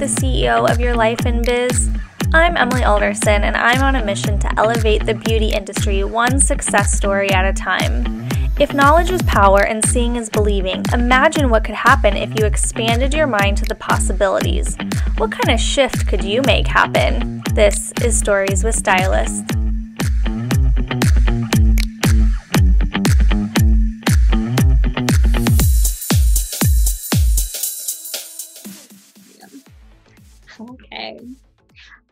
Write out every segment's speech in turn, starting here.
the CEO of your life and biz? I'm Emily Alderson, and I'm on a mission to elevate the beauty industry one success story at a time. If knowledge is power and seeing is believing, imagine what could happen if you expanded your mind to the possibilities. What kind of shift could you make happen? This is Stories with Stylists. Okay.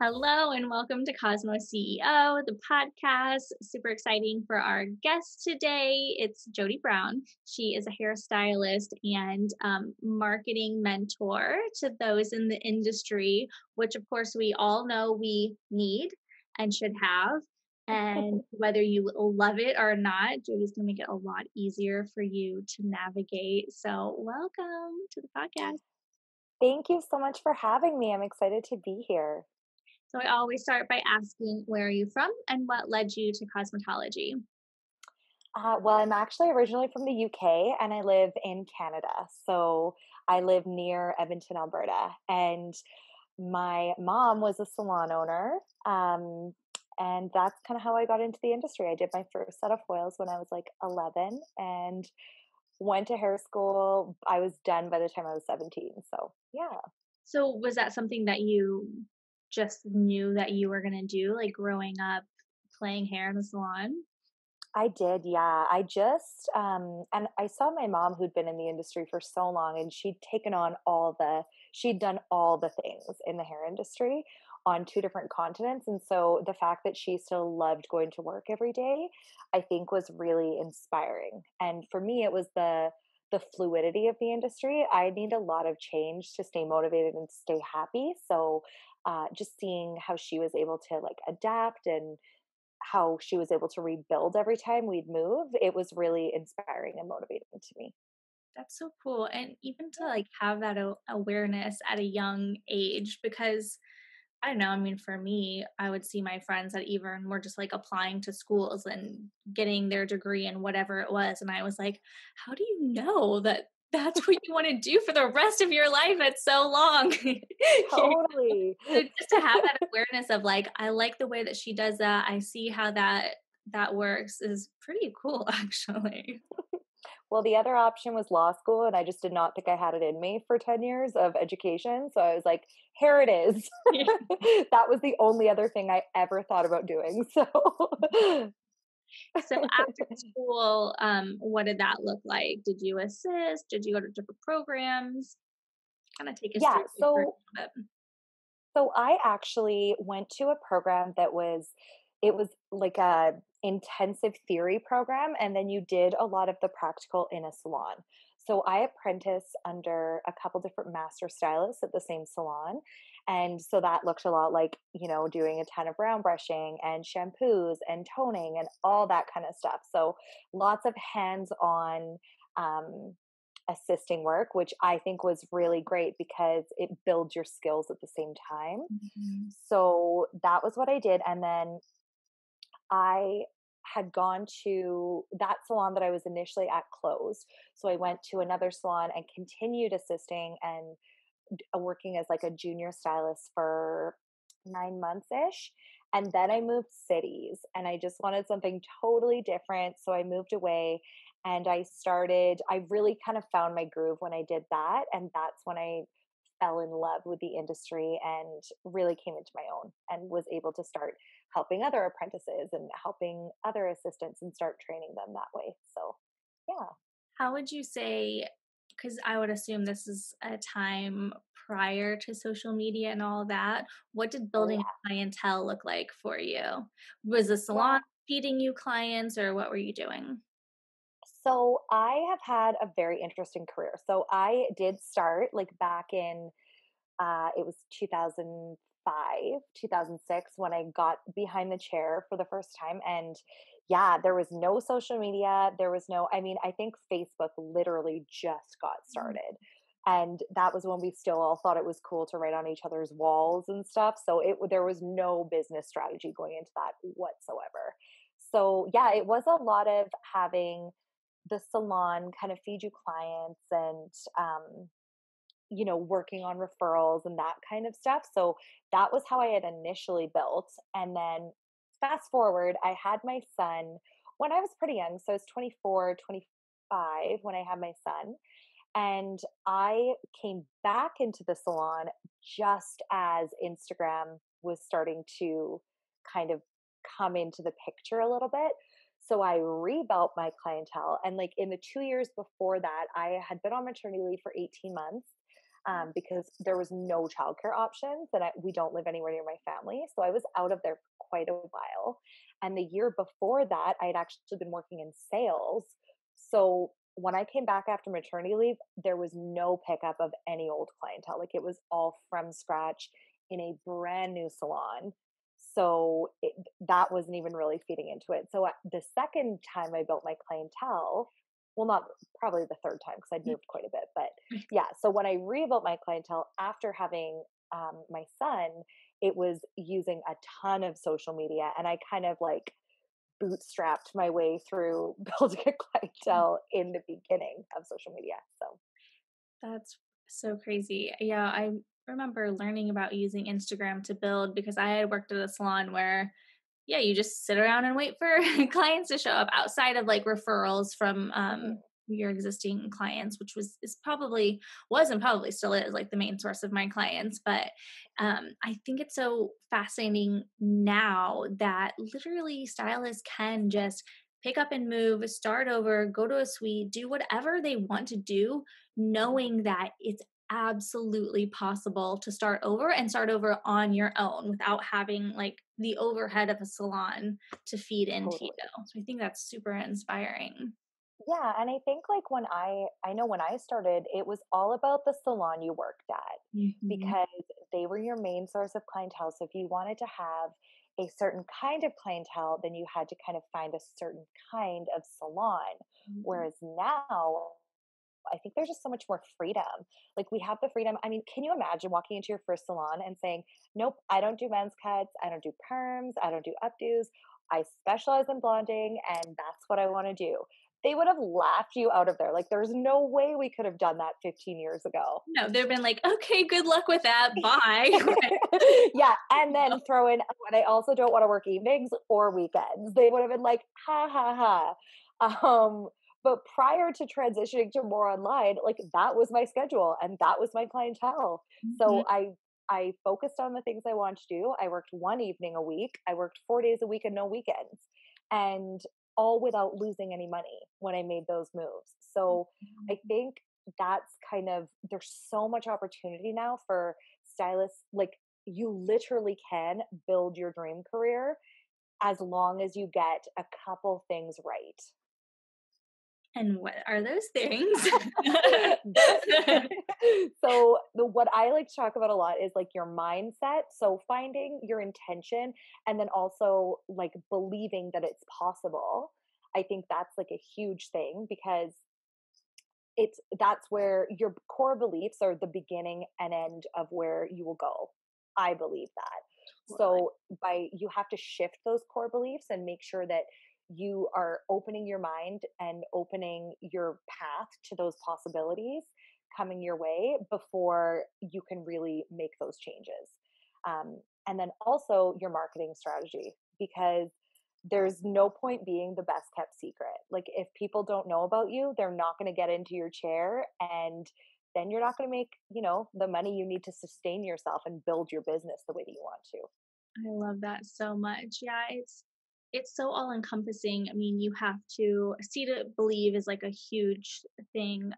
Hello and welcome to Cosmo CEO, the podcast. Super exciting for our guest today. It's Jodie Brown. She is a hairstylist and marketing mentor to those in the industry, which of course we all know we need and should have. And whether you love it or not, Jodie's going to make it a lot easier for you to navigate. So welcome to the podcast. Thank you so much for having me. I'm excited to be here. So I always start by asking, where are you from and what led you to cosmetology? Well, I'm actually originally from the UK and I live in Canada. So I live near Edmonton, Alberta. And my mom was a salon owner. And that's kind of how I got into the industry. I did my first set of foils when I was like 11 and went to hair school. I was done by the time I was 17. So, yeah. So was that something that you just knew that you were going to do, like growing up playing hair in the salon? I did, yeah. I just, and I saw my mom who'd been in the industry for so long and she'd done all the things in the hair industry on 2 different continents. And so the fact that she still loved going to work every day, I think was really inspiring. And for me, it was the fluidity of the industry. I need a lot of change to stay motivated and stay happy. So just seeing how she was able to like adapt and how she was able to rebuild every time we'd move, it was really inspiring and motivating to me. That's so cool. And even to like have that awareness at a young age, because I don't know, I mean, for me, I would see my friends that even were just like applying to schools and getting their degree in whatever it was. And I was like, how do you know that that's what you want to do for the rest of your life? It's so long. Totally. So just to have that awareness of like, I like the way that she does that. I see how that works is pretty cool, actually. Well, the other option was law school, and I just did not think I had it in me for 10 years of education. So I was like, here it is. That was the only other thing I ever thought about doing. So So after school, what did that look like? Did you assist? Did you go to different programs? Kind of take us yeah, through your career so a little bit. so I actually went to a program it was like a intensive theory program, and then you did a lot of the practical in a salon. So I apprenticed under a couple different master stylists at the same salon. And so that looked a lot like, doing a ton of brown brushing and shampoos and toning and all that kind of stuff. So lots of hands-on um, assisting work, which I think was really great because it builds your skills at the same time. Mhm. So that was what I did. And then I had gone to that salon that I was initially at closed. So I went to another salon and continued assisting and working as like a junior stylist for 9 months ish. And then I moved cities and I just wanted something totally different. So I moved away and I really kind of found my groove when I did that. And that's when I fell in love with the industry and really came into my own and was able to start helping other apprentices and helping other assistants and start training them that way. So, yeah. How would you say, because I would assume this is a time prior to social media and all that, what did Oh, building yeah. a clientele look like for you? Was the Yeah. salon feeding you clients or what were you doing? So I have had a very interesting career. So I did start like back in it was 2005, 2006 when I got behind the chair for the first time. And yeah, there was no social media. I mean, I think Facebook literally just got started. And that was when we still all thought it was cool to write on each other's walls and stuff. So there was no business strategy going into that whatsoever. So yeah, it was a lot of having the salon kind of feed you clients and working on referrals and that kind of stuff. So that was how I had initially built. And then fast forward, I had my son when I was pretty young. So I was 24, 25 when I had my son. And I came back into the salon just as Instagram was starting to kind of come into the picture a little bit. So I rebuilt my clientele. And like in the 2 years before that, I had been on maternity leave for 18 months because there was no childcare options and we don't live anywhere near my family. So I was out of there for quite a while. And the year before that, I had actually been working in sales. So when I came back after maternity leave, there was no pickup of any old clientele. Like it was all from scratch in a brand new salon. So that wasn't even really feeding into it. So the second time I built my clientele, well, not probably the third time because I'd moved quite a bit, but yeah. So when I rebuilt my clientele after having my son, it was using a ton of social media, and I kind of like bootstrapped my way through building a clientele in the beginning of social media. So That's so crazy. Yeah, I remember learning about using Instagram to build because I had worked at a salon where, yeah, you just sit around and wait for clients to show up outside of like referrals from your existing clients, which is probably was and probably still is like the main source of my clients. But I think it's so fascinating now that literally stylists can just pick up and move, start over, go to a suite, do whatever they want to do, knowing that it's absolutely possible to start over and start over on your own without having like the overhead of a salon to feed into you. totally. So I think that's super inspiring. Yeah, and I think like I know when I started, it was all about the salon you worked at Mhm. because they were your main source of clientele. So if you wanted to have a certain kind of clientele, then you had to kind of find a certain kind of salon. Mhm. Whereas now, I think there's just so much more freedom. Like we have the freedom. I mean, can you imagine walking into your first salon and saying, "Nope, I don't do men's cuts, I don't do perms, I don't do updos. I specialize in blonding and that's what I want to do." They would have laughed you out of there. Like there's no way we could have done that 15 years ago. No, they've been like, okay, good luck with that. Bye. Yeah, and then throw in, "Oh, and I also don't want to work evenings or weekends." They would have been like, ha ha ha. But prior to transitioning to more online, like that was my schedule and that was my clientele. Mhm. So I focused on the things I wanted to do. I worked one evening a week. I worked 4 days a week and no weekends. And all without losing any money when I made those moves. So I think that's kind of there's so much opportunity now for stylists. Like you literally can build your dream career as long as you get a couple things right. And what are those things? So what I like to talk about a lot is like your mindset. So finding your intention and then also like believing that it's possible. I think that's like a huge thing because that's where your core beliefs are the beginning and end of where you will go. I believe that. Totally. So by you have to shift those core beliefs and make sure that you are opening your mind and opening your path to those possibilities coming your way before you can really make those changes. And then also your marketing strategy, because there's no point being the best kept secret. Like if people don't know about you, they're not going to get into your chair and then you're not going to make, the money you need to sustain yourself and build your business the way that you want to. I love that so much. Yeah, it's so all encompassing. I mean, you have to see to believe is like a huge thing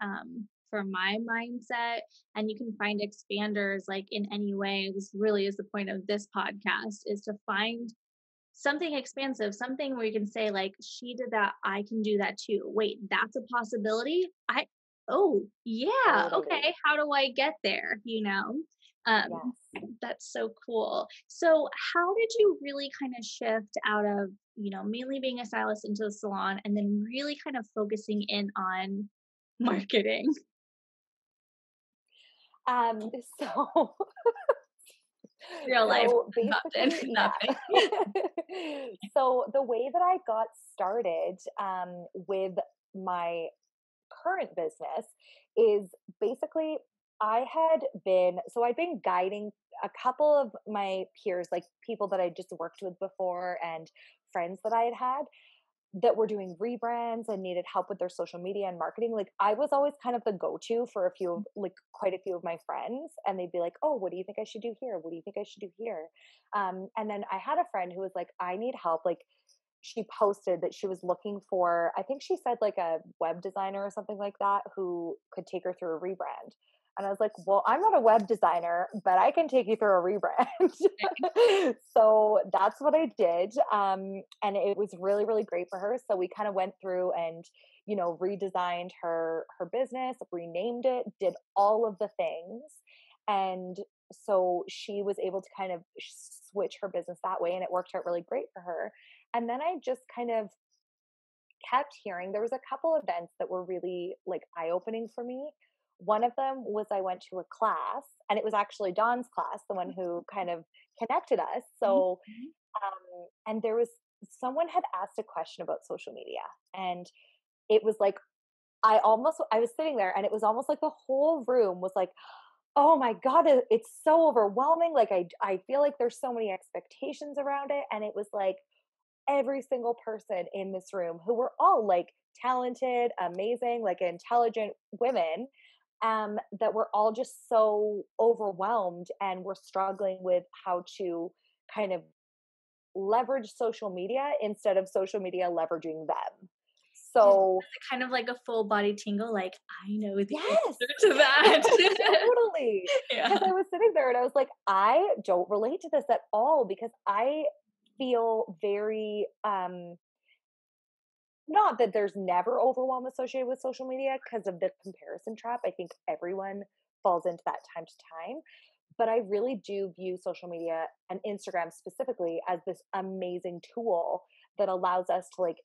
for my mindset, and you can find expanders like in any way. This really is the point of this podcast is to find something expansive, something where you can say like she did that, I can do that too. Wait, that's a possibility? I Oh, yeah. Totally. Okay, how do I get there, you know? Um Yes. that's so cool. So, how did you really kind of shift out of, mainly being a stylist into the salon and then really kind of focusing in on marketing? Um, so Real life, so nothing, basically, nothing. yeah. So the way that I got started with my current business is basically I'd been guiding a couple of my peers, like people that I just worked with before and friends that I had had that were doing rebrands and needed help with their social media and marketing. Like I was always kind of the go-to for quite a few of my friends. And they'd be like, oh, what do you think I should do here? What do you think I should do here? And then I had a friend who was like, I need help. Like she posted that she was looking for, I think she said like a web designer or something like that who could take her through a rebrand. And I was like, well, I'm not a web designer, but I can take you through a rebrand. So that's what I did. And it was really, really great for her. So we kind of went through and, redesigned her business, renamed it, did all of the things. And so she was able to kind of switch her business that way. And it worked out really great for her. And then I just kind of kept hearing there was a couple events that were really like eye-opening for me. One of them was I went to a class, and it was actually Dawn's class, the one who kind of connected us. So Mhm. and there was someone had asked a question about social media, and it was like I was sitting there and it was almost like the whole room was like, oh my god, it's so overwhelming. Like I feel like there's so many expectations around it, and it was like every single person in this room who were all like talented, amazing, like intelligent women, that were all just so overwhelmed and were struggling with how to kind of leverage social media instead of social media leveraging them. Was So it kind of like a full body tingle? Like, I know the yes, answer to that. totally. Yeah. Because I was sitting there and I was like, I don't relate to this at all because I feel very not that there's never overwhelm associated with social media because of the comparison trap. I think everyone falls into that time to time. But I really do view social media and Instagram specifically as this amazing tool that allows us to like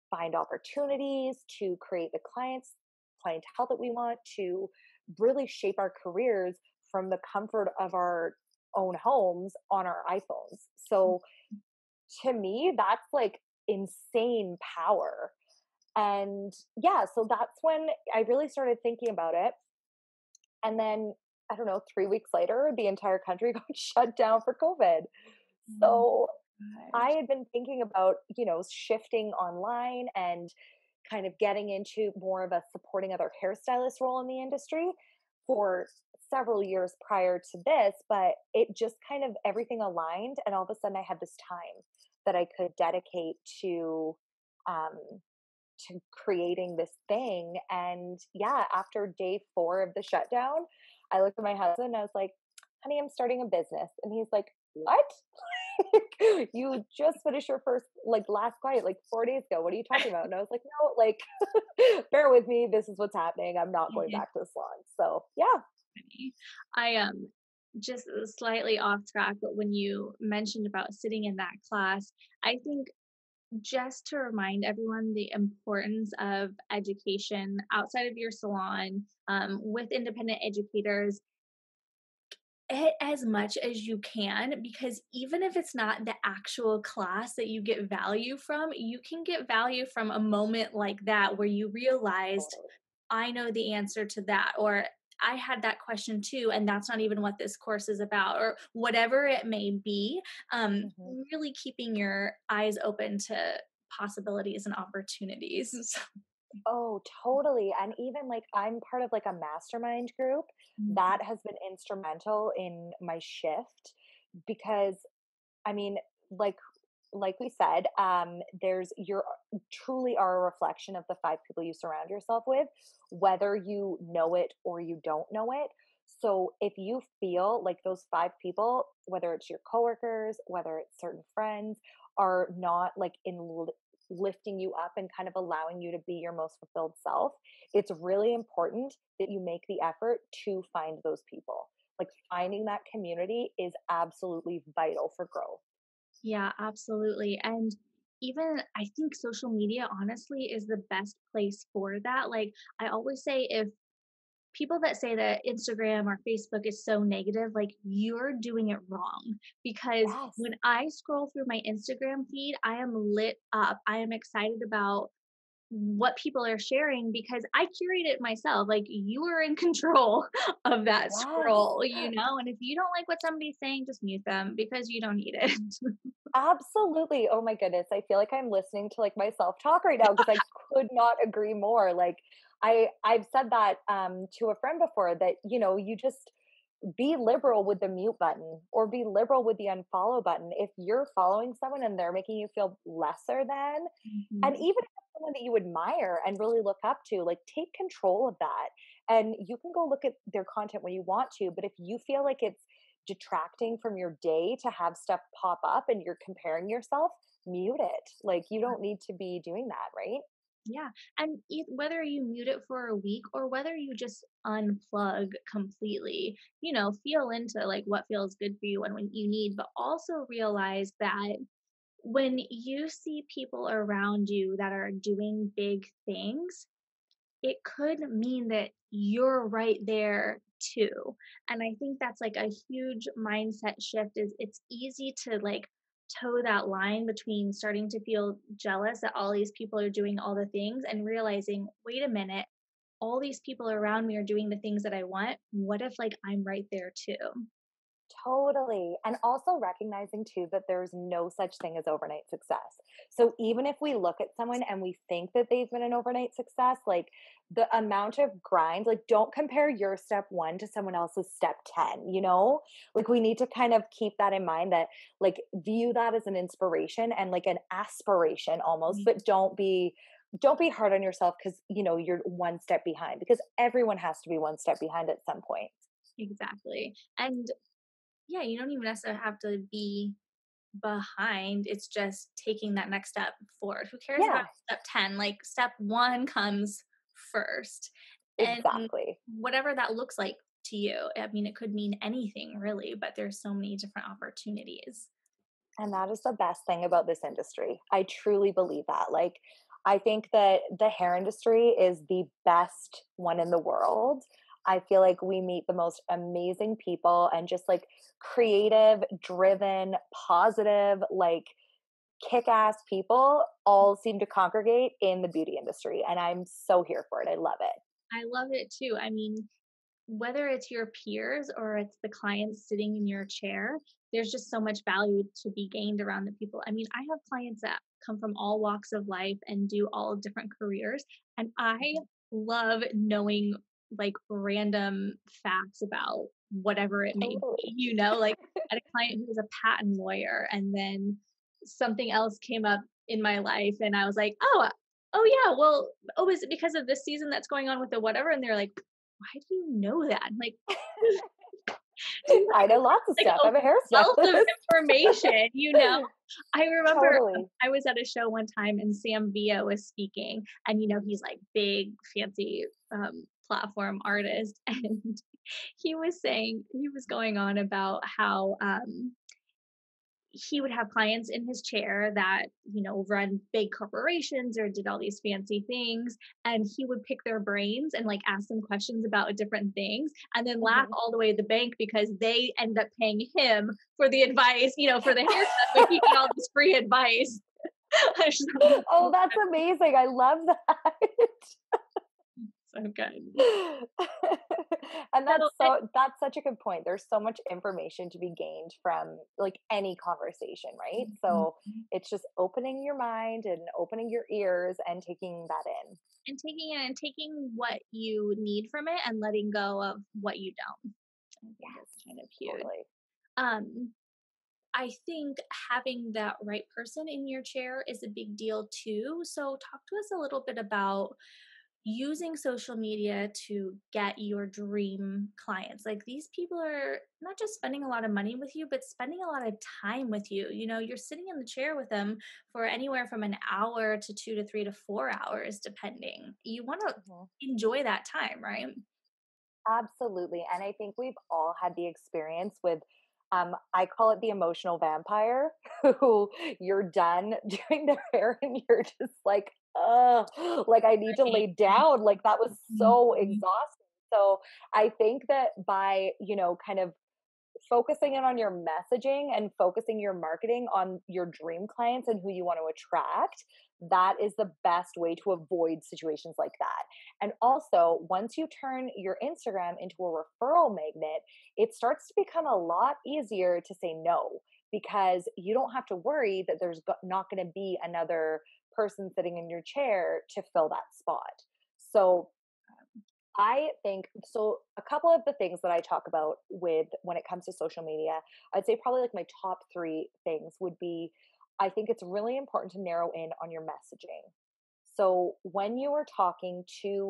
find opportunities, to create the clientele that we want, to really shape our careers from the comfort of our own homes on our iPhones. So to me, that's like insane power. And yeah, so that's when I really started thinking about it. And then I don't know, 3 weeks later, the entire country got shut down for COVID. Oh So I gosh. had been thinking about, shifting online and kind of getting into more of a supporting other hairstylist role in the industry for several years prior to this, but it just kind of everything aligned. And all of a sudden, I had this time that I could dedicate um, to creating this thing. And yeah, after day 4 of the shutdown, I looked at my husband and I was like, honey, I'm starting a business. And he's like, what? You just finished your first like last client like 4 days ago. What are you talking about? And I was like, no, like bear with me. This is what's happening. I'm not going back to the salon. So yeah. Funny. I just slightly off track, but when you mentioned about sitting in that class, I think just to remind everyone the importance of education outside of your salon, with independent educators, it as much as you can, because even if it's not the actual class that you get value from, you can get value from a moment like that where you realized, Totally. I know the answer to that, or I had that question too, and that's not even what this course is about, or whatever it may be. Mhm. Really keeping your eyes open to possibilities and opportunities. Oh, totally. And even like I'm part of like a mastermind group Mhm. that has been instrumental in my shift because I mean, like like we said, there's you're truly are a reflection of the 5 people you surround yourself with, whether you know it or you don't know it. So if you feel like those 5 people, whether it's your coworkers, whether it's certain friends, are not like lifting you up and kind of allowing you to be your most fulfilled self, it's really important that you make the effort to find those people. Like finding that community is absolutely vital for growth. Yeah, absolutely. And even I think social media honestly is the best place for that. Like I always say, if people that say that Instagram or Facebook is so negative, like you're doing it wrong. Because Yes. when I scroll through my Instagram feed, I am lit up. I am excited about what people are sharing because I curate it myself. Like you are in control of that Yes. scroll, and if you don't like what somebody's saying, just mute them because you don't need it. Absolutely. Oh my goodness. I feel like I'm listening to like my self-talk right now because I could not agree more. Like I've said that to a friend before that, you just be liberal with the mute button or be liberal with the unfollow button. If you're following someone and they're making you feel lesser than, and Mhm. even if it's someone that you admire and really look up to, like take control of that. And you can go look at their content when you want to, but if you feel like it's detracting from your day to have stuff pop up and you're comparing yourself, mute it. Like you don't need to be doing that, right? Yeah. And whether you mute it for a week or whether you just unplug completely, feel into like what feels good for you and when you need, but also realize that when you see people around you that are doing big things, it could mean that you're right there too. And I think that's like a huge mindset shift is it's easy to like toe that line between starting to feel jealous that all these people are doing all the things and realizing, wait a minute, all these people around me are doing the things that I want. What if like I'm right there too? Totally. And also recognizing too that there's no such thing as overnight success. So even if we look at someone and we think that they've been an overnight success, like the amount of grind, like don't compare your step 1 to someone else's step 10, you know? Like we need to kind of keep that in mind that like view that as an inspiration and like an aspiration almost, but don't be hard on yourself cuz you're one step behind because everyone has to be one step behind at some point. Exactly. And yeah, you don't even necessarily have to be behind. It's just taking that next step forward. Who cares about Yeah, step 10? Like step 1 comes first. And exactly. whatever that looks like to you. I mean, it could mean anything really, but there's so many different opportunities. And that is the best thing about this industry. I truly believe that. Like, I think that the hair industry is the best one in the world. I feel like we meet the most amazing people and just like creative, driven, positive, like kick ass people all seem to congregate in the beauty industry. And I'm so here for it. I love it. I love it too. I mean, whether it's your peers or it's the clients sitting in your chair, there's just so much value to be gained around the people. I mean, I have clients that come from all walks of life and do all different careers. And I Mhm. love knowing like random facts about whatever it may be, Totally. like I had a client who was a patent lawyer and then something else came up in my life and I was like, oh yeah, well, oh, is it because of this season that's going on with the whatever? And they're like, why do you know that? I'm like, do you I have know lots of like stuff. a I'm a wealth of hairstylist. information? I remember Totally. I was at a show one time and Sam Villa was speaking, and he's like big, fancy platform artist, and he was going on about how he would have clients in his chair that run big corporations or did all these fancy things, and he would pick their brains and like ask them questions about different things and then laugh Mhm. all the way to the bank because they end up paying him for the advice, for the haircut, but he got all this free advice. I just thought it Oh, was that's amazing. I love that. so good. And So that's such a good point. There's so much information to be gained from like any conversation, right? So it's just opening your mind and opening your ears and taking that in. and taking it and taking what you need from it and letting go of what you don't. I think Yes, it's kind of huge. totally. Um, I think having that right person in your chair is a big deal too. So, talk to us a little bit about using social media to get your dream clients. Like, these people are not just spending a lot of money with you, but spending a lot of time with you. You're sitting in the chair with them for anywhere from an hour to 2 to 3 to 4 hours, depending. You want to Mhm. enjoy that time, right? Absolutely. And I think we've all had the experience with, I call it the emotional vampire, who you're done doing their hair and you're just like, oh, like I need to Right. lay down. Like that was so Mhm. exhausting. So I think that by, kind of focusing in on your messaging and focusing your marketing on your dream clients and who you want to attract, that is the best way to avoid situations like that. And also, once you turn your Instagram into a referral magnet, it starts to become a lot easier to say no, because you don't have to worry that there's not going to be another person sitting in your chair to fill that spot. So I think so. A couple of the things that I talk about with when it comes to social media, I'd say probably like my top three things would be, I think it's really important to narrow in on your messaging. So when you are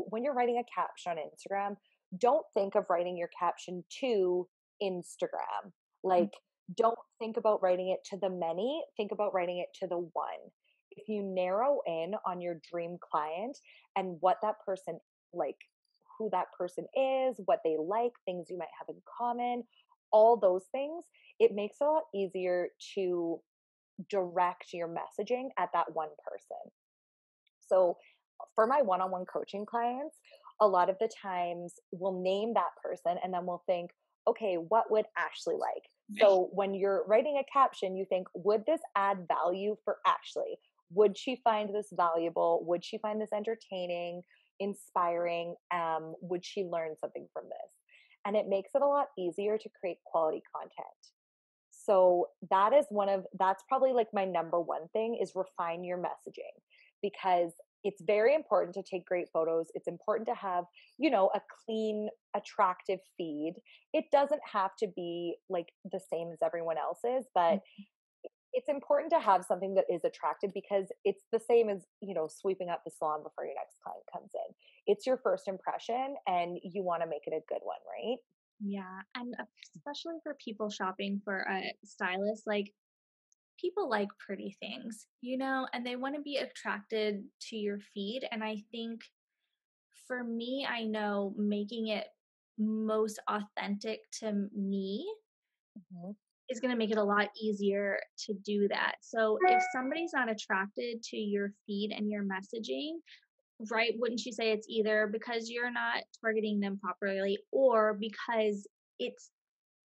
when you're writing a caption on Instagram, don't think of writing your caption to Instagram. Like, don't think about writing it to the many, think about writing it to the one. If you narrow in on your dream client and what that person, like, who that person is, what they like, things you might have in common, all those things, it makes it a lot easier to direct your messaging at that one person. So for my one-on-one coaching clients, a lot of the times we'll name that person and then we'll think, okay, what would Ashley like? So when you're writing a caption, you think, would this add value for Ashley? Would she find this valuable? Would she find this entertaining, inspiring? Would she learn something from this? And it makes it a lot easier to create quality content. So that's probably like my number one thing is refine your messaging, because it's very important to take great photos. It's important to have, a clean, attractive feed. It doesn't have to be like the same as everyone else's, but it's important to have something that is attractive, because it's the same as, sweeping up the salon before your next client comes in. It's your first impression and you want to make it a good one, right? Yeah. And especially for people shopping for a stylist, like people like pretty things, and they want to be attracted to your feed. And I think for me, I know making it most authentic to me Mhm. is going to make it a lot easier to do that. So if somebody's not attracted to your feed and your messaging, right, wouldn't you say it's either because you're not targeting them properly or because it's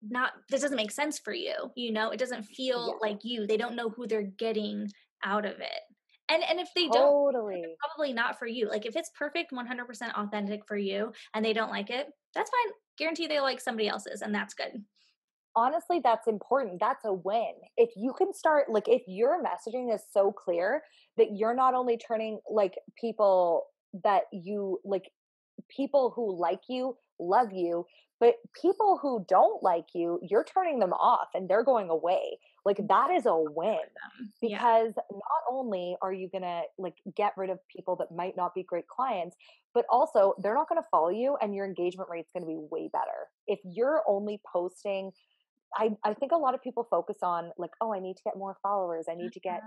not, this doesn't make sense for you, it doesn't feel Yeah, like you, they don't know who they're getting out of it. And if they don't, it's totally. probably not for you. Like if it's perfect 100% authentic for you and they don't like it, that's fine. Guarantee they like somebody else's, and that's good. Honestly, that's important. That's a win. If you can start, like, if your messaging is so clear that you're not only turning like people that you like, people who like you, love you, but people who don't like you, you're turning them off and they're going away. Like, that is a win, Yeah. because not only are you going to like get rid of people that might not be great clients, but also they're not going to follow you and your engagement rate's going to be way better. If you're only posting, I think a lot of people focus on like, oh, I need to get more followers. I need to get,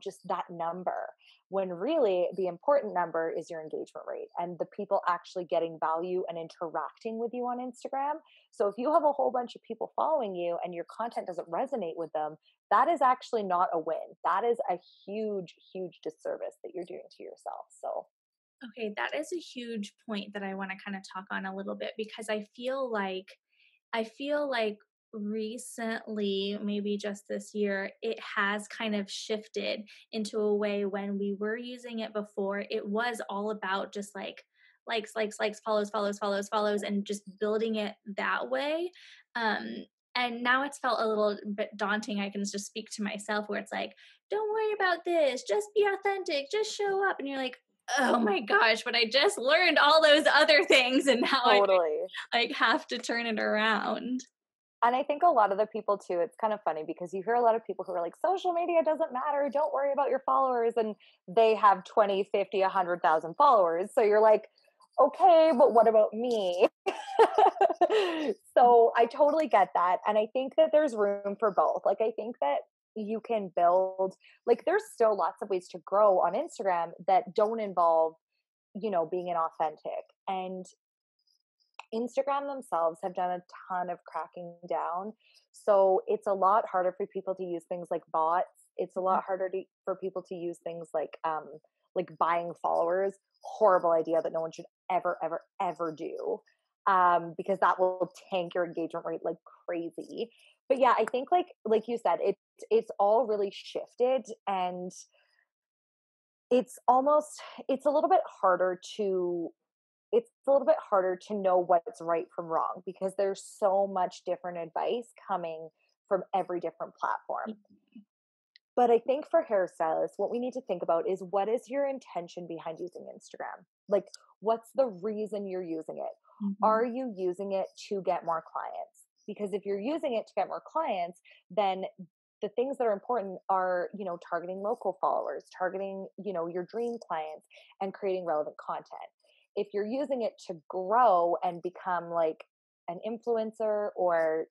just that number. When really the important number is your engagement rate and the people actually getting value and interacting with you on Instagram. So if you have a whole bunch of people following you and your content doesn't resonate with them, that is actually not a win. That is a huge, huge disservice that you're doing to yourself. So, Okay, that is a huge point that I want to kind of talk on a little bit, because I feel like recently, maybe just this year, it has kind of shifted into a way. When we were using it before, it was all about just like likes, follows, follows, follows, follows, and just building it that way. Um, and now it's felt a little bit daunting. I can just speak to myself where it's like, don't worry about this, just be authentic, just show up. And you're like, oh my gosh, but I just learned all those other things and now I totally. like have to turn it around. And I think a lot of the people too, it's kind of funny because you hear a lot of people who are like, social media doesn't matter. Don't worry about your followers. And they have 20, 50, 100,000 followers. So you're like, okay, but what about me? So I totally get that. And I think that there's room for both. Like, I think that you can build, like, there's still lots of ways to grow on Instagram that don't involve, being inauthentic. And Instagram themselves have done a ton of cracking down. So it's a lot harder for people to use things like bots. It's a lot harder for people to use things like buying followers. Horrible idea that no one should ever, ever, ever do. because that will tank your engagement rate like crazy. But yeah, I think like you said, it's all really shifted, and it's a little bit harder to know what's right from wrong, because there's so much different advice coming from every different platform. But I think for hairstylists, what we need to think about is, what is your intention behind using Instagram? Like, what's the reason you're using it? Mm-hmm. Are you using it to get more clients? Because if you're using it to get more clients, then the things that are important are, targeting local followers, targeting, your dream clients, and creating relevant content. If you're using it to grow and become like an influencer, or,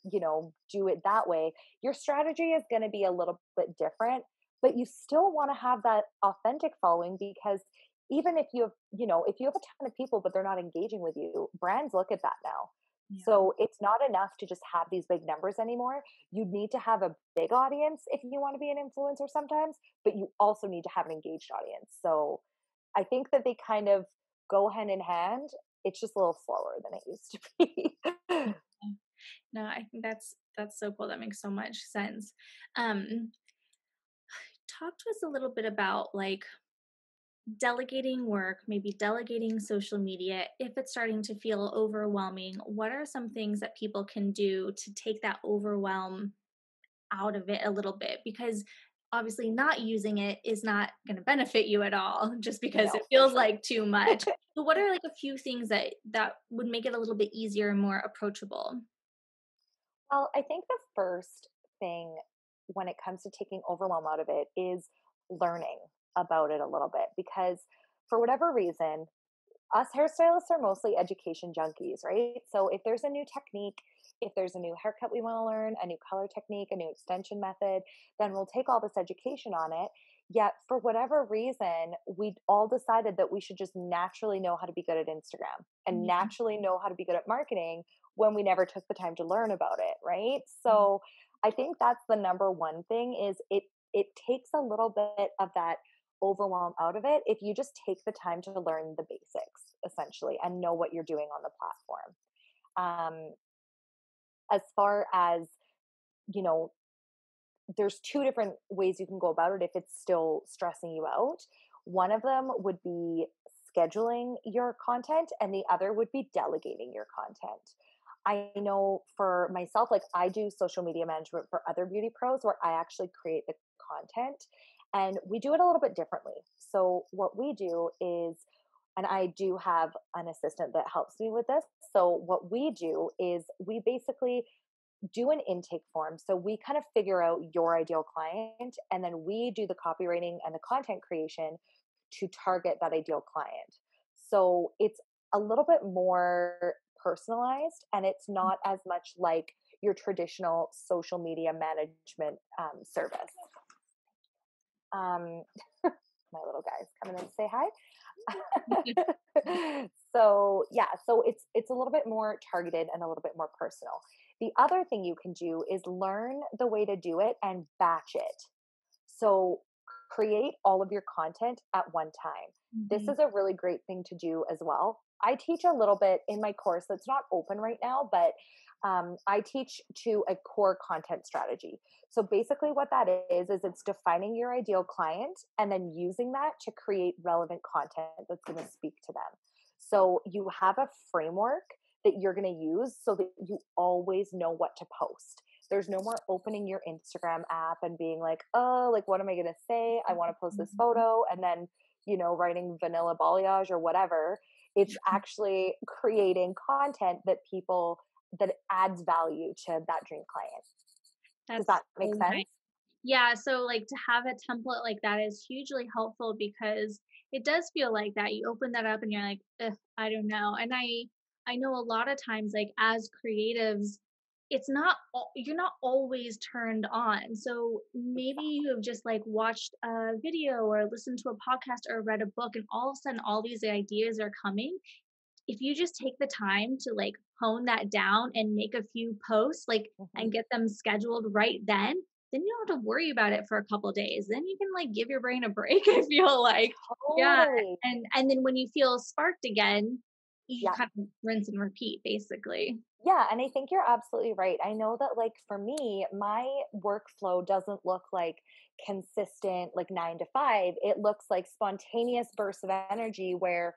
do it that way, your strategy is going to be a little bit different, but you still want to have that authentic following, because even if you have, if you have a ton of people, but they're not engaging with you, brands look at that now. Yeah. So it's not enough to just have these big numbers anymore. You need to have a big audience if you want to be an influencer sometimes, but you also need to have an engaged audience. So I think that they kind of go hand in hand. It's just a little slower than it used to be. Yeah. No, I think that's so cool. That makes so much sense. Um, Talk to us a little bit about like delegating work, maybe delegating social media. If it's starting to feel overwhelming, what are some things that people can do to take that overwhelm out of it a little bit? Because obviously not using it is not going to benefit you at all just because it No, for feels sure. like too much. So what are like a few things that would make it a little bit easier and more approachable? Well, I think the first thing when it comes to taking overwhelm out of it is learning about it a little bit, because for whatever reason, us hairstylists are mostly education junkies, right? So if there's a new technique, if there's a new haircut we want to learn, a new color technique, a new extension method, then we'll take all this education on it. Yet for whatever reason, we all decided that we should just naturally know how to be good at Instagram and Yeah. naturally know how to be good at marketing, when we never took the time to learn about it, right? Yeah. So I think that's the number one thing, is it takes a little bit of that overwhelm out of it if you just take the time to learn the basics, essentially, and know what you're doing on the platform. As far as, you know there's two different ways you can go about it if it's still stressing you out. One of them would be scheduling your content, and the other would be delegating your content. I know for myself, like, I do social media management for other beauty pros, where I actually create the content, and we do it a little bit differently. So what we do is, and I do have an assistant that helps me with this. So what we do is, we basically do an intake form. So we kind of figure out your ideal client, and then we do the copywriting and the content creation to target that ideal client. So it's a little bit more personalized, and it's not as much like your traditional social media management service. Um, my little guy's coming in to say hi. So yeah, so it's a little bit more targeted and a little bit more personal. The other thing you can do is learn the way to do it and batch it. So create all of your content at one time. This Mhm. is a really great thing to do as well. I teach a little bit in my course that's not open right now, but I teach to a core content strategy. So basically, what that is it's defining your ideal client and then using that to create relevant content that's going to speak to them. So you have a framework that you're going to use so that you always know what to post. There's no more opening your Instagram app and being like, oh, like, what am I going to say? I want to post this Mhm. photo, and then, writing vanilla balayage or whatever. It's Yeah. actually creating content that adds value to that dream client. Does That's that so make nice. sense? Yeah, so like to have a template like that is hugely helpful because it does feel like that. You open that up and you're like, ugh, I don't know. And I know a lot of times like as creatives, it's not you're not always turned on. So maybe you have just like watched a video or listened to a podcast or read a book and all of a sudden all these ideas are coming. If you just take the time to like hone that down and make a few posts like Hmm. and get them scheduled right then you don't have to worry about it for a couple days. Then you can like give your brain a break. I feel like, yeah. Totally. And then when you feel sparked again, you Yeah. kind of rinse and repeat basically. Yeah, and I think you're absolutely right. I know that like for me, my workflow doesn't look like consistent like 9 to 5. It looks like spontaneous bursts of energy where,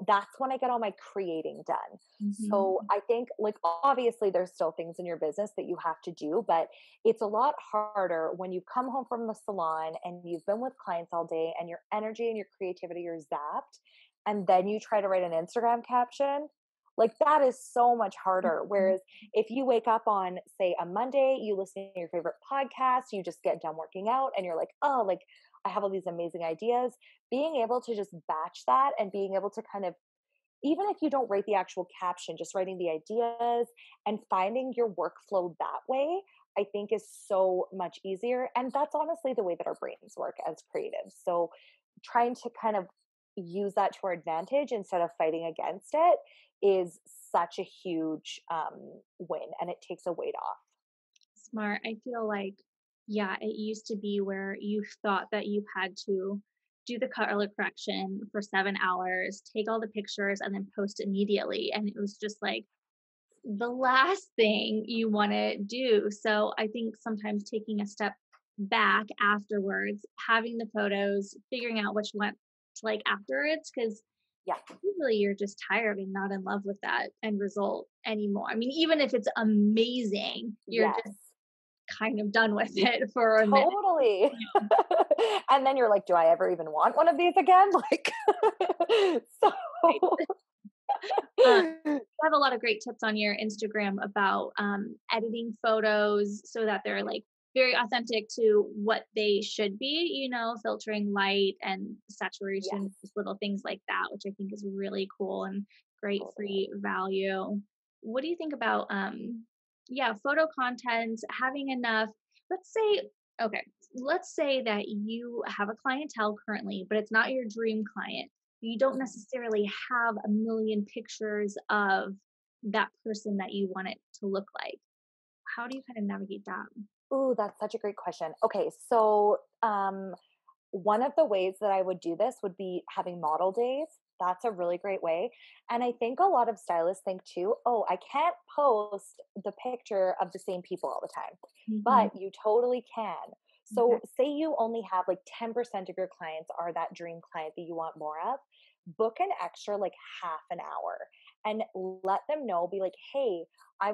that's when I get all my creating done. So Mhm. I think like obviously there's still things in your business that you have to do, but it's a lot harder when you come home from the salon and you've been with clients all day and your energy and your creativity are zapped, and then you try to write an Instagram caption, like that is so much harder. Mhm. Whereas if you wake up on, say, a Monday, you listen to your favorite podcast, you just get done working out and you're like, oh, like I have all these amazing ideas. Being able to just batch that and being able to kind of, even if you don't write the actual caption, just writing the ideas and finding your workflow that way, I think is so much easier. And that's honestly the way that our brains work as creatives. So trying to kind of use that to our advantage instead of fighting against it is such a huge win, and it takes a weight off. Smart. I feel like, yeah, it used to be where you thought that you had to do the color correction for 7 hours, take all the pictures, and then post immediately. And it was just like the last thing you want to do. So I think sometimes taking a step back afterwards, having the photos, figuring out what you want to like afterwards, because Yeah. usually you're just tired and not in love with that end result anymore. I mean, even if it's amazing, you're just Yes. kind of done with it for a minute. Totally. And then you're like, do I ever even want one of these again? Like, so. Right. You have a lot of great tips on your Instagram about editing photos so that they're like very authentic to what they should be, filtering light and Yes, saturation, just little things like that, which I think is really cool and great totally. free value. What do you think about yeah, photo content, having enough, let's say, okay, let's say that you have a clientele currently, but it's not your dream client, you don't Mhm. necessarily have a million pictures of that person that you want it to look like. How do you kind of navigate that? Ooh, that's such a great question. Okay, so one of the ways that I would do this would be having model days. That's a really great way. And I think a lot of stylists think too, oh, I can't post the picture of the same people all the time, Mhm. but you totally can. So, Okay. say you only have like 10% of your clients are that dream client that you want more of, book an extra like half an hour and let them know, be like, hey, I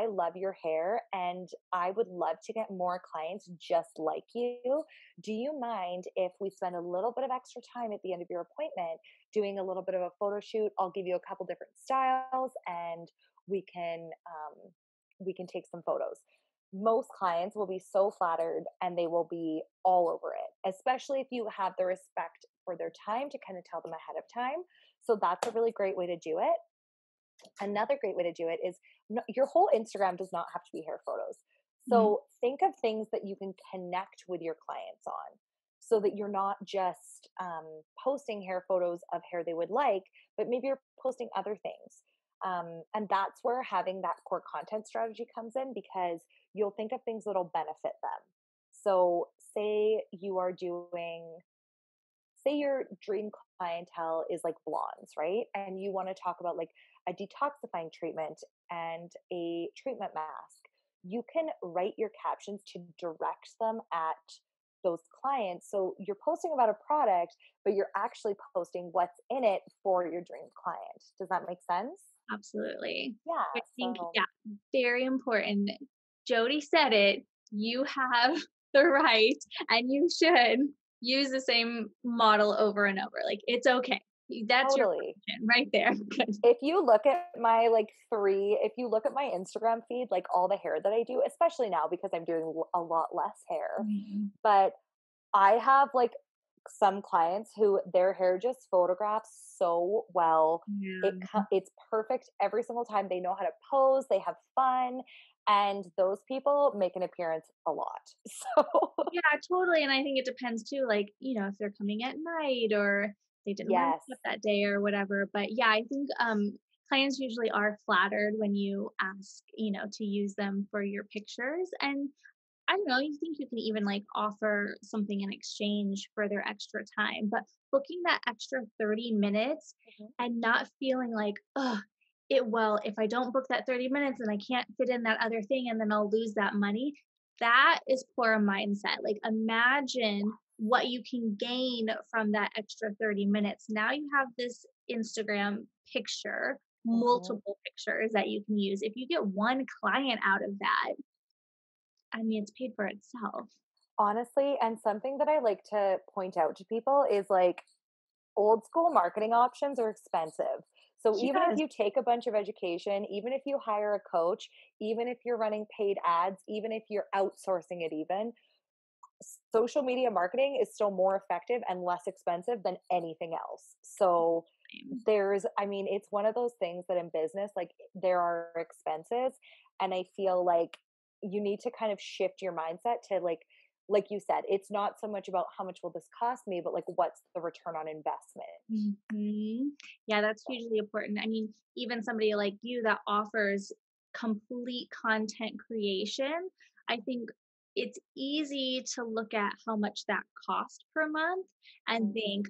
love your hair and I would love to get more clients just like you. Do you mind if we spend a little bit of extra time at the end of your appointment doing a little bit of a photo shoot? I'll give you a couple different styles and we can we can take some photos. Most clients will be so flattered and they will be all over it, especially if you have the respect for their time to kind of tell them ahead of time. So that's a really great way to do it. Another great way to do it is your whole Instagram does not have to be hair photos. Mhm. So think of things that you can connect with your clients on so that you're not just posting hair photos of hair they would like, but maybe you're posting other things. And that's where having that core content strategy comes in because you'll think of things that'll benefit them. So, say your dream clientele is like blondes, right? And you want to talk about like a detoxifying treatment and a treatment mask. You can write your captions to direct them at those clients. So you're posting about a product, but you're actually posting what's in it for your dream client. Does that make sense? Absolutely. Yeah. I think, So yeah, very important. Jody said it. You have the right and you should use the same model over and over. Like, it's okay. That's your totally. question right there. Good. If you look at my if you look at my Instagram feed, like all the hair that I do, especially now because I'm doing a lot less hair, Mhm. but I have like some clients who their hair just photographs so well. Yeah. It's perfect every single time. They know how to pose, they have fun, and those people make an appearance a lot. So, Yeah, totally. And I think it depends too, like, if they're coming at night or they didn't wear yes. makeup that day or whatever. But yeah, I think clients usually are flattered when you ask, to use them for your pictures. And I don't know, you think you can even like offer something in exchange for their extra time. But booking that extra 30 minutes Mhm. and not feeling like, oh, if I don't book that 30 minutes and I can't fit in that other thing and then I'll lose that money. That is poor mindset. Like, imagine what you can gain from that extra 30 minutes. Now you have this Instagram picture, Mhm. multiple pictures that you can use. If you get one client out of that, I mean, it's paid for itself. Honestly, and something that I like to point out to people is like old school marketing options are expensive. So even if Yes. you take a bunch of education, even if you hire a coach, even if you're running paid ads, even if you're outsourcing it, even social media marketing is still more effective and less expensive than anything else. So I mean, it's one of those things that in business, like there are expenses. And I feel like you need to kind of shift your mindset to like you said, it's not so much about how much will this cost me, but like what's the return on investment. Mhm. Yeah, that's So, hugely important. I mean, even somebody like you that offers complete content creation, I think it's easy to look at how much that cost per month and mhm, think,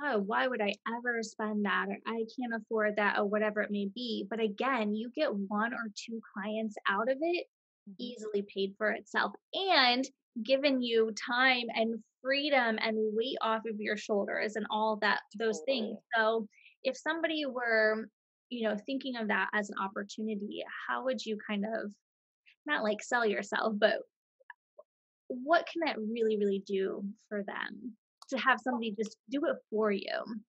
oh, why would I ever spend that? Or I can't afford that, or whatever it may be. But again, you get one or two clients out of it, mhm, easily paid for itself and given you time and freedom and weight off of your shoulders and all that, those things. totally. So if somebody were, thinking of that as an opportunity, how would you kind of not like sell yourself, but what can that really, really do for them to have somebody just do it for you?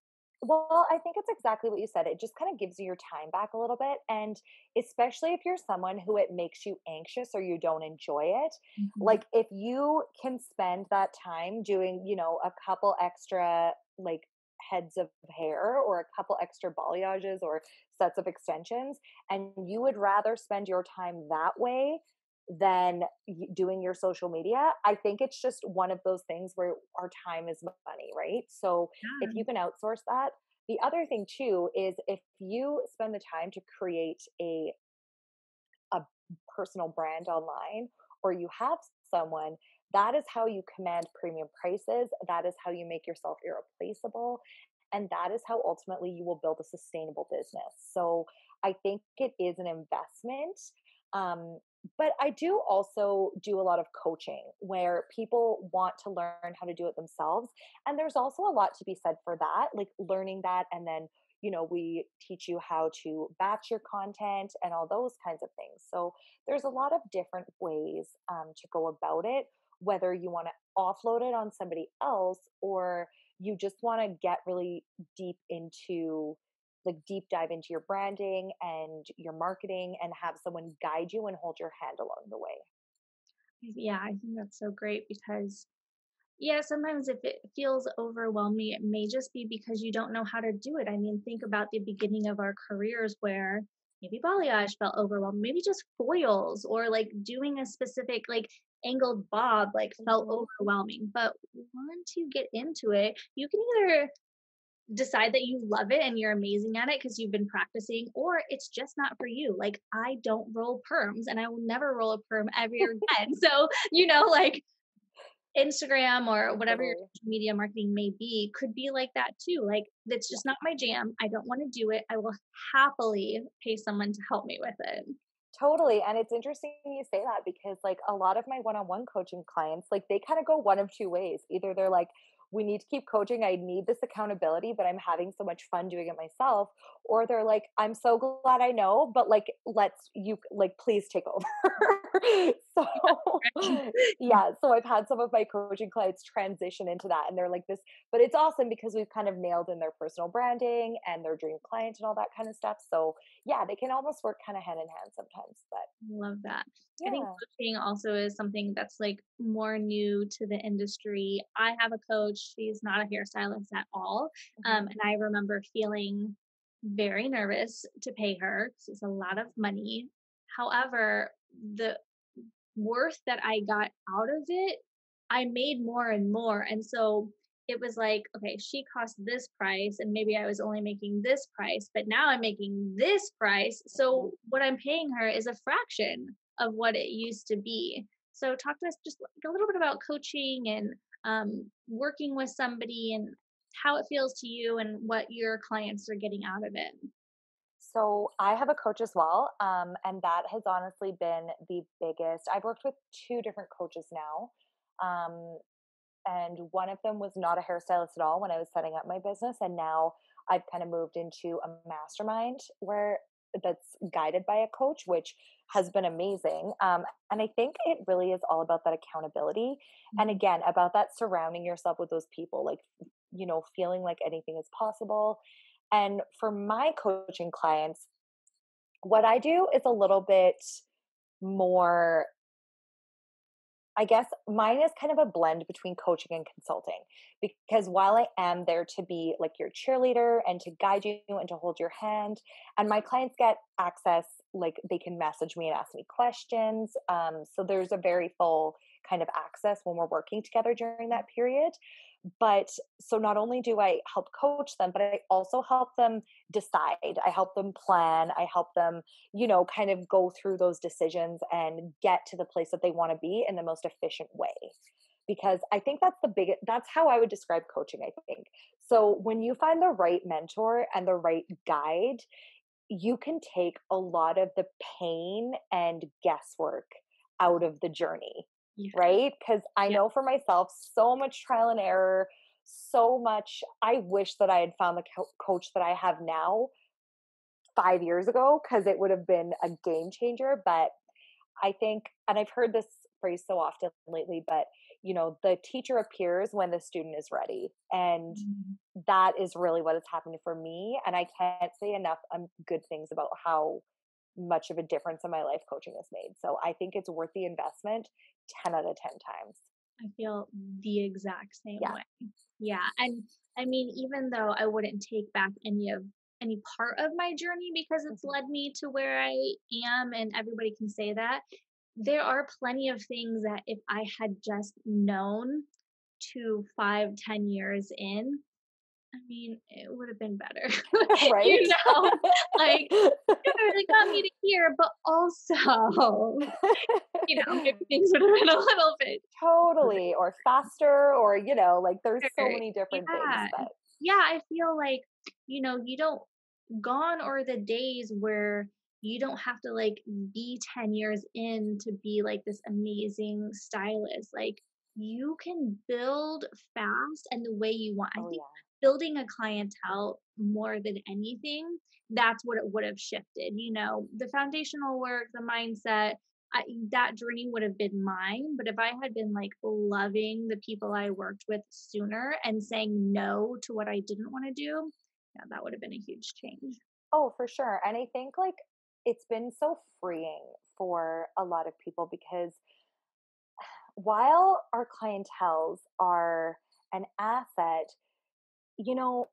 Well, I think it's exactly what you said. It just kind of gives you your time back a little bit. And especially if you're someone who it makes you anxious or you don't enjoy it, Mhm. like if you can spend that time doing, a couple extra like heads of hair or a couple extra balayages or sets of extensions, and you would rather spend your time that way than doing your social media, I think it's just one of those things where our time is money, right? So if Yeah. you can outsource that. The other thing too is if you spend the time to create a personal brand online or you have someone, that is how you command premium prices, that is how you make yourself irreplaceable, and that is how ultimately you will build a sustainable business. So I think it is an investment. Um, but I do also do a lot of coaching where people want to learn how to do it themselves. And there's also a lot to be said for that, like learning that. And then, we teach you how to batch your content and all those kinds of things. So there's a lot of different ways to go about it, whether you want to offload it on somebody else or you just want to get really deep into like deep dive into your branding and your marketing and have someone guide you and hold your hand along the way. Yeah, I think that's so great because yeah, sometimes if it feels overwhelming, it may just be because you don't know how to do it. I mean, think about the beginning of our careers where maybe balayage felt overwhelming, maybe just foils or like doing a specific like angled bob like felt Hmm. overwhelming. But once you get into it, you can either decide that you love it and you're amazing at it because you've been practicing, or it's just not for you. Like I don't roll perms and I will never roll a perm ever again. So, like Instagram or whatever your Totally. social media marketing may be could be like that too. Like, that's Yeah. just not my jam. I don't want to do it. I will happily pay someone to help me with it. Totally. And it's interesting you say that because like a lot of my one-on-one coaching clients, like they kind of go one of two ways. Either they're like, we need to keep coaching. I need this accountability, but I'm having so much fun doing it myself. Or they're like, I'm so glad I know, but like, please take over. So, yeah. So I've had some of my coaching clients transition into that and they're like this, but it's awesome because we've kind of nailed in their personal branding and their dream client and all that kind of stuff. So yeah, they can almost work kind of hand in hand sometimes, but Love that. I think yeah. coaching also is something that's like more new to the industry. I have a coach. She's not a hairstylist at all. Mhm, And I remember feeling very nervous to pay her because it's a lot of money. However, the worth that I got out of it, I made more and more. And so it was like, okay, she cost this price, and maybe I was only making this price, but now I'm making this price. mhm. So what I'm paying her is a fraction of what it used to be. So talk to us just like a little bit about coaching and working with somebody and how it feels to you and what your clients are getting out of it. So I have a coach as well, and that has honestly been the biggest. I've worked with two different coaches now, um, and one of them was not a hairstylist at all when I was setting up my business, and now I've kind of moved into a mastermind where that's guided by a coach, which has been amazing. And I think it really is all about that accountability, and Mhm. again about that surrounding yourself with those people, like feeling like anything is possible. And for my coaching clients, what I do is a little bit more, I guess mine is kind of a blend between coaching and consulting, because while I am there to be like your cheerleader and to guide you and to hold your hand, and my clients get access, like they can message me and ask me questions. So there's a very full kind of access when we're working together during that period. But so not only do I help coach them, but I also help them decide. I help them plan. I help them, kind of go through those decisions and get to the place that they want to be in the most efficient way. Because I think that's how I would describe coaching, I think. So when you find the right mentor and the right guide, you can take a lot of the pain and guesswork out of the journey, Yeah. right? Because I Yeah. know for myself, so much trial and error, so much. I wish that I had found the coach that I have now 5 years ago, because it would have been a game changer. But I think, and I've heard this phrase so often lately, but the teacher appears when the student is ready. And Mhm. that is really what has happened for me. And I can't say enough good things about how much of a difference in my life coaching has made. So I think it's worth the investment 10 out of 10 times. I feel the exact same Yeah. way. Yeah, and I mean, even though I wouldn't take back any part of my journey because it's Mhm. led me to where I am, and everybody can say that, there are plenty of things that if I had just known 2, 5, 10 years in, I mean, it would have been better. Right? You know? Like, sure, they got me to here, but also, maybe things would have been a little bit Totally. Or faster, or, like there's so better. many different things Yeah. that. Yeah, I feel like, you don't gone are the days where you don't have to like be 10 years in to be like this amazing stylist. Like you can build fast and the way you want. I Oh, think yeah. building a clientele more than anything, that's what it would have shifted. The foundational work, the mindset, that journey would have been mine. But if I had been like loving the people I worked with sooner and saying no to what I didn't want to do, yeah, that would have been a huge change. Oh, for sure. And I think like it's been so freeing for a lot of people, because while our clientels are an asset, you know,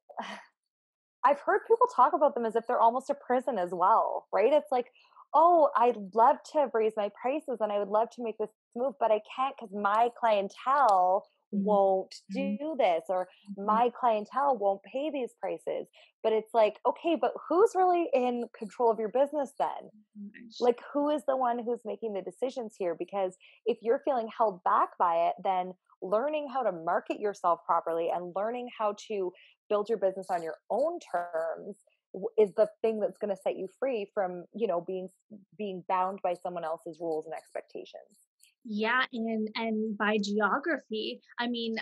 I've heard people talk about them as if they're almost a prison as well, right? It's like, oh, I'd love to raise my prices and I would love to make this move, but I can't because my clientele Mhm, won't mhm, do this, or mhm. my clientele won't pay these prices. But it's like, okay, but who's really in control of your business then? Gosh. Like, who is the one who's making the decisions here? Because if you're feeling held back by it, then learning how to market yourself properly and learning how to build your business on your own terms is the thing that's going to set you free from being bound by someone else's rules and expectations. Yeah, and by geography, I mean,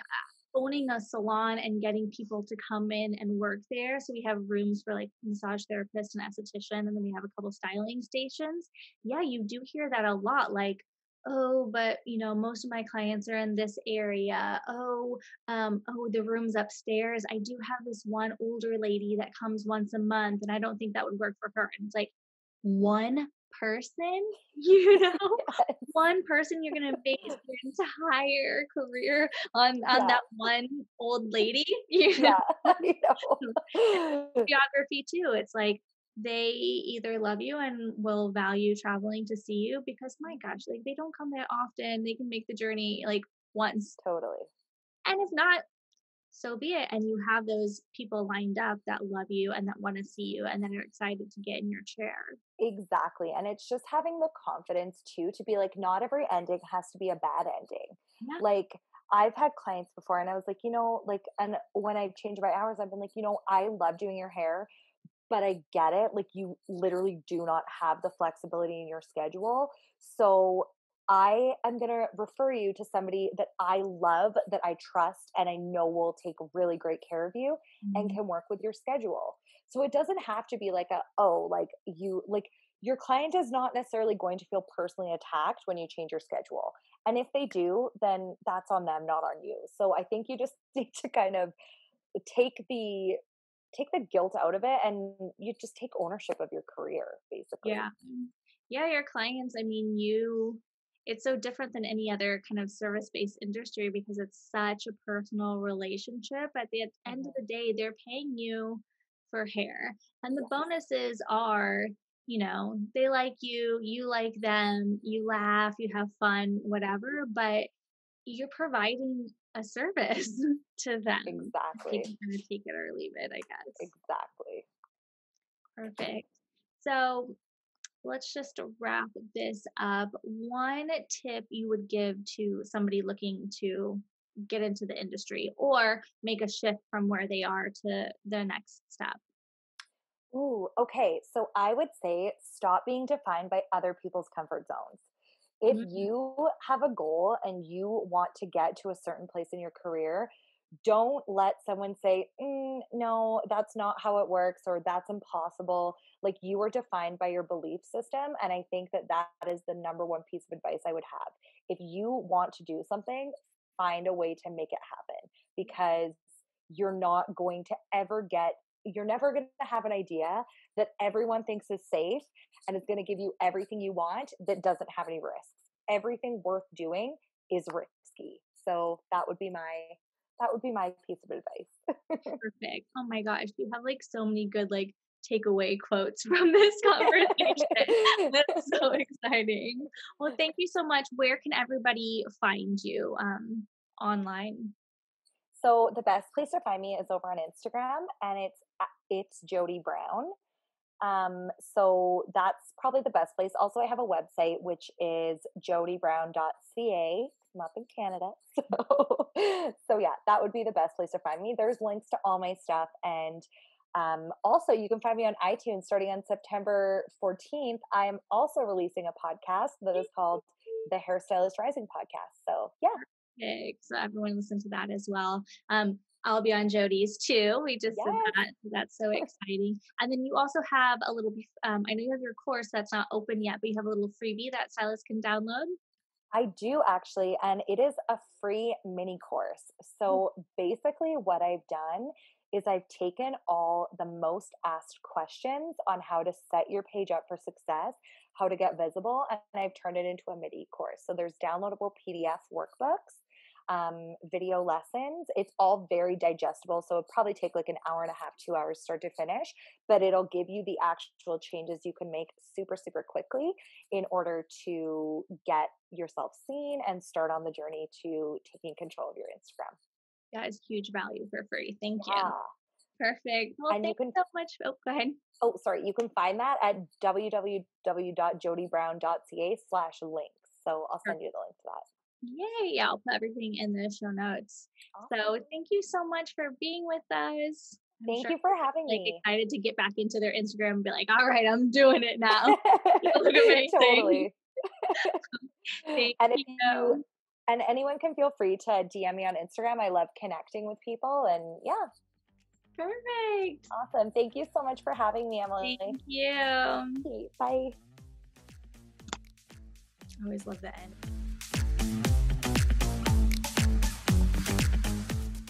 owning a salon and getting people to come in and work there. So we have rooms for like massage therapist and esthetician, and then we have a couple styling stations. Yeah, you do hear that a lot. Like, oh, but most of my clients are in this area. Oh, the rooms upstairs. I do have this one older lady that comes once a month, and I don't think that would work for her. And it's like one person, you know, one person you're gonna base your entire career on Yeah. that one old lady, you know? Yeah. I And know. geography too, it's like they either love you and will value traveling to see you because my gosh, like they don't come that often. They can make the journey like once. Totally. And if not, so be it. And you have those people lined up that love you and that want to see you and that are excited to get in your chair. Exactly. And it's just having the confidence too to be like, not every ending has to be a bad ending. Yeah. Like, I've had clients before and I was like, like, and when I've changed my hours, I've been like, I love doing your hair, but I get it. Like, you literally do not have the flexibility in your schedule. So I am going to refer you to somebody that I love, that I trust, and I know will take really great care of you and Mhm. can work with your schedule. So it doesn't have to be like your client is not necessarily going to feel personally attacked when you change your schedule. And if they do, then that's on them, not on you. So I think you just need to kind of take the take the guilt out of it, and you just take ownership of your career, basically. Yeah. Yeah, your clients, I mean, it's so different than any other kind of service-based industry because it's such a personal relationship. At the end of Hmm. the day, they're paying you for hair. And the Yes, bonuses are, they like you like them, you laugh, you have fun, whatever, but you're providing a service to them. They exactly. can kind of take it or leave it, I guess. Exactly. Perfect. So let's just wrap this up. One tip you would give to somebody looking to get into the industry or make a shift from where they are to the next step. Ooh, okay. So I would say stop being defined by other people's comfort zones. If Mm, you have a goal and you want to get to a certain place in your career, don't let someone say, no, that's not how it works, or that's impossible. Like, you are defined by your belief system. And I think that that is the number one piece of advice I would have. If you want to do something, find a way to make it happen, because you're not going to ever get, you're never going to have an idea that everyone thinks is safe and it's going to give you everything you want that doesn't have any risks. Everything worth doing is risky. So that would be my piece of advice. perfect. Oh my gosh, you have like so many good like takeaway quotes from this conversation. That's so exciting. Well, thank you so much. Where can everybody find you online? So the best place to find me is over on Instagram, and it's Jodie Brown. So that's probably the best place. Also, I have a website which is jodiebrown.ca. I'm up in Canada. So yeah, that would be the best place to find me. There's links to all my stuff. And also, you can find me on iTunes starting on September 14th. I am also releasing a podcast that is called the Hairstylist Rising podcast. So yeah, Perfect. So everyone listen to that as well. I'll be on Jody's too. We just did yes. that. So that's so exciting. And then you also have a little, I know you have your course that's not open yet, but you have a little freebie that stylists can download. I do actually, and it is a free mini course. So basically, what I've done is I've taken all the most asked questions on how to set your page up for success, how to get visible, and I've turned it into a mini course. So there's downloadable PDF workbooks, video lessons. It's all very digestible. So it'll probably take like an hour and a half, 2 hours start to finish, but it'll give you the actual changes you can make super, super quickly in order to get yourself seen and start on the journey to taking control of your Instagram. That is huge value for free. Thank you. Yeah. Perfect. Well, And you thanks can, so much. Oh, go ahead. oh, sorry, you can find that at www.jodiebrown.ca/links. So I'll send you the link to that. Yay. Yeah, I'll put everything in the show notes. So Awesome. thank you so much for being with us. I'm Thank sure you for having like me. excited to get back into their Instagram and be like, all right, I'm doing it now. You look amazing. Totally. Thank And if you you. and anyone can feel free to DM me on Instagram. I love connecting with people, and yeah, Perfect. awesome. Thank you so much for having me, Thank Emily. you. Okay, bye. I always love the end.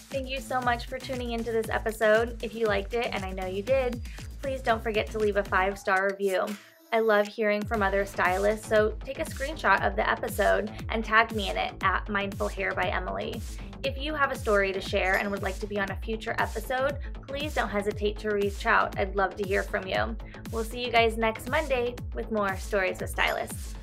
Thank you so much for tuning into this episode. If you liked it, and I know you did, please don't forget to leave a 5-star review. I love hearing from other stylists, so take a screenshot of the episode and tag me in it at Mindful Hair by Emily. If you have a story to share and would like to be on a future episode, please don't hesitate to reach out. I'd love to hear from you. We'll see you guys next Monday with more Stories with Stylists.